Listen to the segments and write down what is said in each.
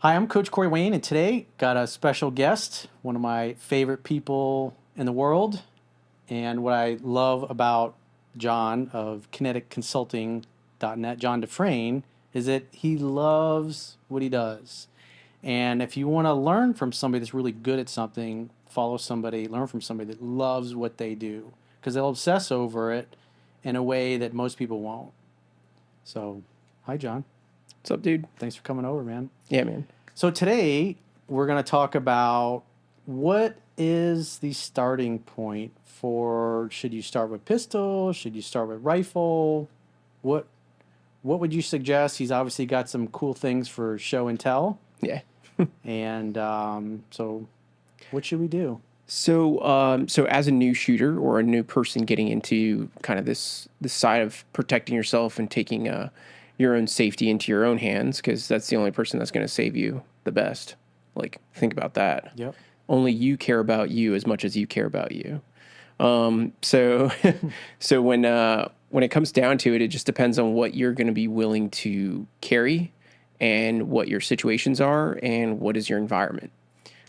Hi, I'm Coach Corey Wayne, and today got a special guest, one of my favorite people in the world. And what I love about Jon of kineticconsulting.net, Jon Dufresne, is that he loves what he does. And if you want to learn from somebody that's really good at something, follow somebody, learn from somebody that loves what they do, because they'll obsess over it in a way that most people won't. So, hi, Jon. What's up, dude? Thanks for coming over, man. Yeah, man. So today we're going to talk about what is the starting point for, should you start with pistol? Should you start with rifle? What what would you suggest? He's obviously got some cool things for show and tell. Yeah. And so what should we do? So as a new shooter or a new person getting into kind of this side of protecting yourself and taking your own safety into your own hands, because that's the only person that's going to save you the best. Like, think about that. Yep. Only you care about you as much as you care about you. So so when it comes down to it, it just depends on what you're going to be willing to carry and what your situations are and what is your environment.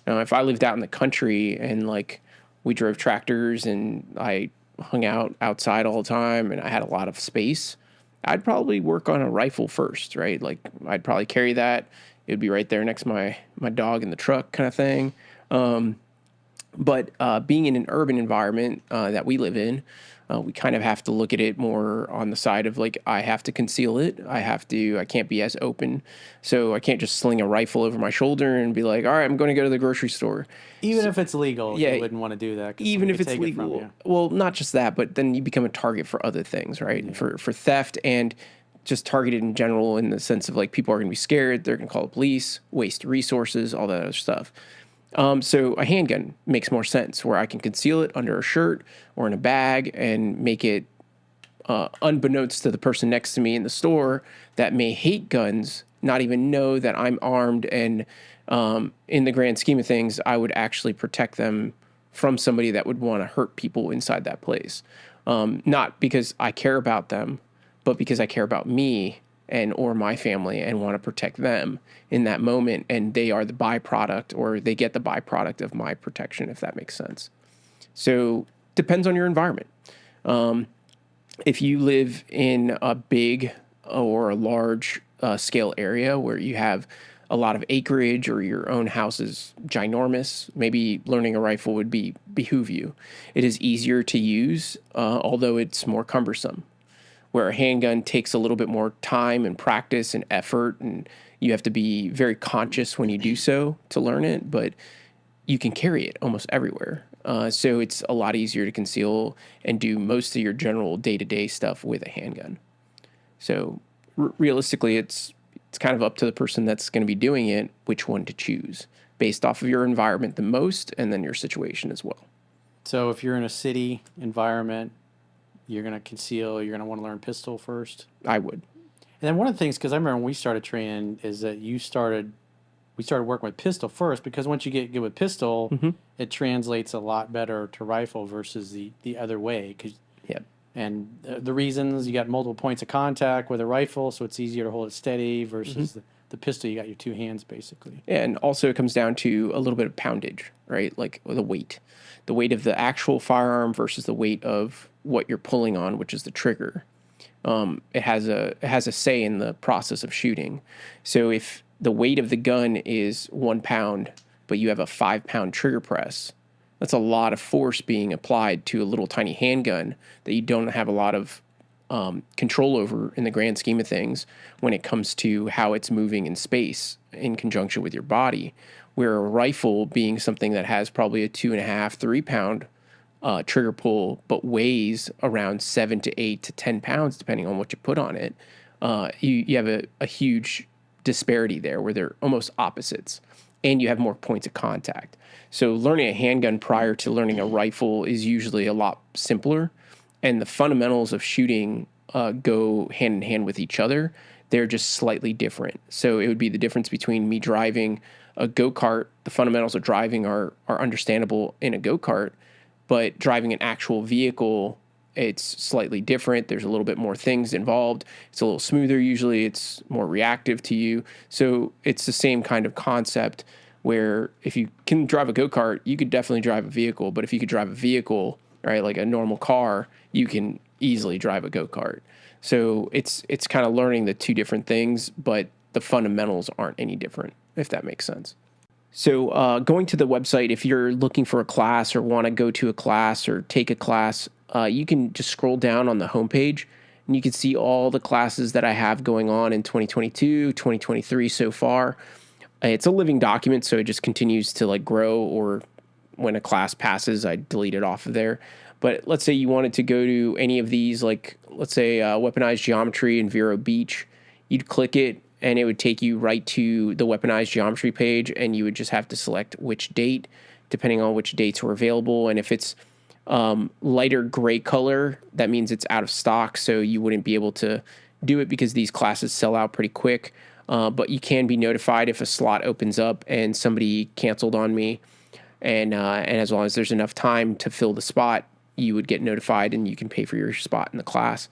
Now, if I lived out in the country and like we drove tractors and I hung out outside all the time and I had a lot of space, I'd probably work on a rifle first, right? Like I'd probably carry that. It would be right there next to my dog in the truck kind of thing. But being in an urban environment that we live in, we kind of have to look at it more on the side of like, I have to conceal it. I can't be as open. So I can't just sling a rifle over my shoulder and be like, all right, I'm going to go to the grocery store. Even if it's legal, yeah, you wouldn't want to do that. 'Cause Even somebody if could it's take it from legal. you. Well, not just that, but then you become a target for other things, right? Yeah. For theft and just targeted in general in the sense of like people are going to be scared. They're going to call the police, waste resources, all that other stuff. So a handgun makes more sense where I can conceal it under a shirt or in a bag and make it unbeknownst to the person next to me in the store that may hate guns, not even know that I'm armed. And in the grand scheme of things, I would actually protect them from somebody that would want to hurt people inside that place. Not because I care about them, but because I care about me and or my family and want to protect them in that moment. And they are the byproduct, or they get the byproduct of my protection, if that makes sense. So depends on your environment. If you live in a big or a large scale area where you have a lot of acreage or your own house is ginormous, maybe learning a rifle would behoove you. It is easier to use, although it's more cumbersome. Where a handgun takes a little bit more time and practice and effort, and you have to be very conscious when you do so to learn it, but you can carry it almost everywhere. So it's a lot easier to conceal and do most of your general day-to-day stuff with a handgun. So realistically, it's kind of up to the person that's going to be doing it, which one to choose based off of your environment the most, and then your situation as well. So if you're in a city environment, you're going to conceal, you're going to want to learn pistol first. I would. And then one of the things, because I remember when we started training, is that we started working with pistol first, because once you get good with pistol, it translates a lot better to rifle versus the other way. Yeah. And the reasons, you got multiple points of contact with a rifle, so it's easier to hold it steady versus the pistol, you got your two hands basically. And also it comes down to a little bit of poundage, right? Like the weight of the actual firearm versus the weight of what you're pulling on, which is the trigger. It has a say in the process of shooting. So if the weight of the gun is 1 pound, but you have a 5-pound trigger press, that's a lot of force being applied to a little tiny handgun that you don't have a lot of control over in the grand scheme of things when it comes to how it's moving in space in conjunction with your body. Where a rifle, being something that has probably a 2.5, 3-pound trigger pull, but weighs around 7 to 8 to 10 pounds, depending on what you put on it, you have a huge disparity there where they're almost opposites, and you have more points of contact. So learning a handgun prior to learning a rifle is usually a lot simpler, and the fundamentals of shooting go hand in hand with each other. They're just slightly different. So it would be the difference between me driving a go-kart. The fundamentals of driving are understandable in a go-kart, but driving an actual vehicle It's slightly different. There's a little bit more things involved. It's a little smoother usually. It's more reactive to you. So it's the same kind of concept where if you can drive a go-kart, you could definitely drive a vehicle. But if you could drive a vehicle, right, like a normal car, you can easily drive a go-kart. So it's kind of learning the two different things, but the fundamentals aren't any different, if that makes sense. So going to the website, if you're looking for a class or want to go to a class or take a class, you can just scroll down on the homepage and you can see all the classes that I have going on in 2022, 2023 so far. It's a living document, so it just continues to like grow, or when a class passes, I delete it off of there. But let's say you wanted to go to any of these, like let's say Weaponized Geometry and Vero Beach, you'd click it and it would take you right to the Weaponized Geometry page, and you would just have to select which date, depending on which dates were available. And if it's lighter gray color, that means it's out of stock, so you wouldn't be able to do it because these classes sell out pretty quick. But you can be notified if a slot opens up and somebody canceled on me. And as long as there's enough time to fill the spot, you would get notified and you can pay for your spot in the class.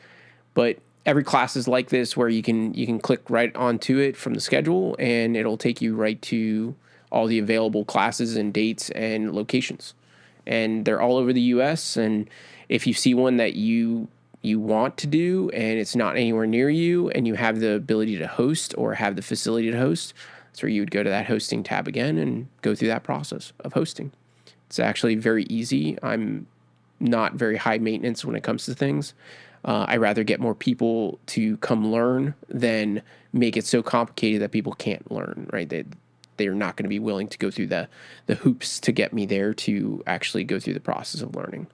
But every class is like this, where you can click right onto it from the schedule and it'll take you right to all the available classes and dates and locations. And they're all over the US. And if you see one that you want to do and it's not anywhere near you and you have the ability to host or have the facility to host, that's where you would go to that hosting tab again and go through that process of hosting. It's actually very easy. I'm not very high maintenance when it comes to things. I rather get more people to come learn than make it so complicated that people can't learn, right? They're not going to be willing to go through the hoops to get me there to actually go through the process of learning.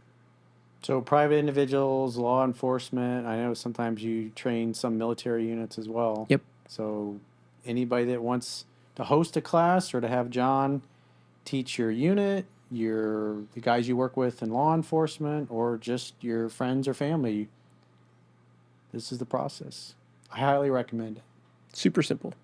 So private individuals, law enforcement, I know sometimes you train some military units as well. Yep. So anybody that wants to host a class or to have Jon teach your unit, the guys you work with in law enforcement, or just your friends or family, this is the process. I highly recommend it. Super simple.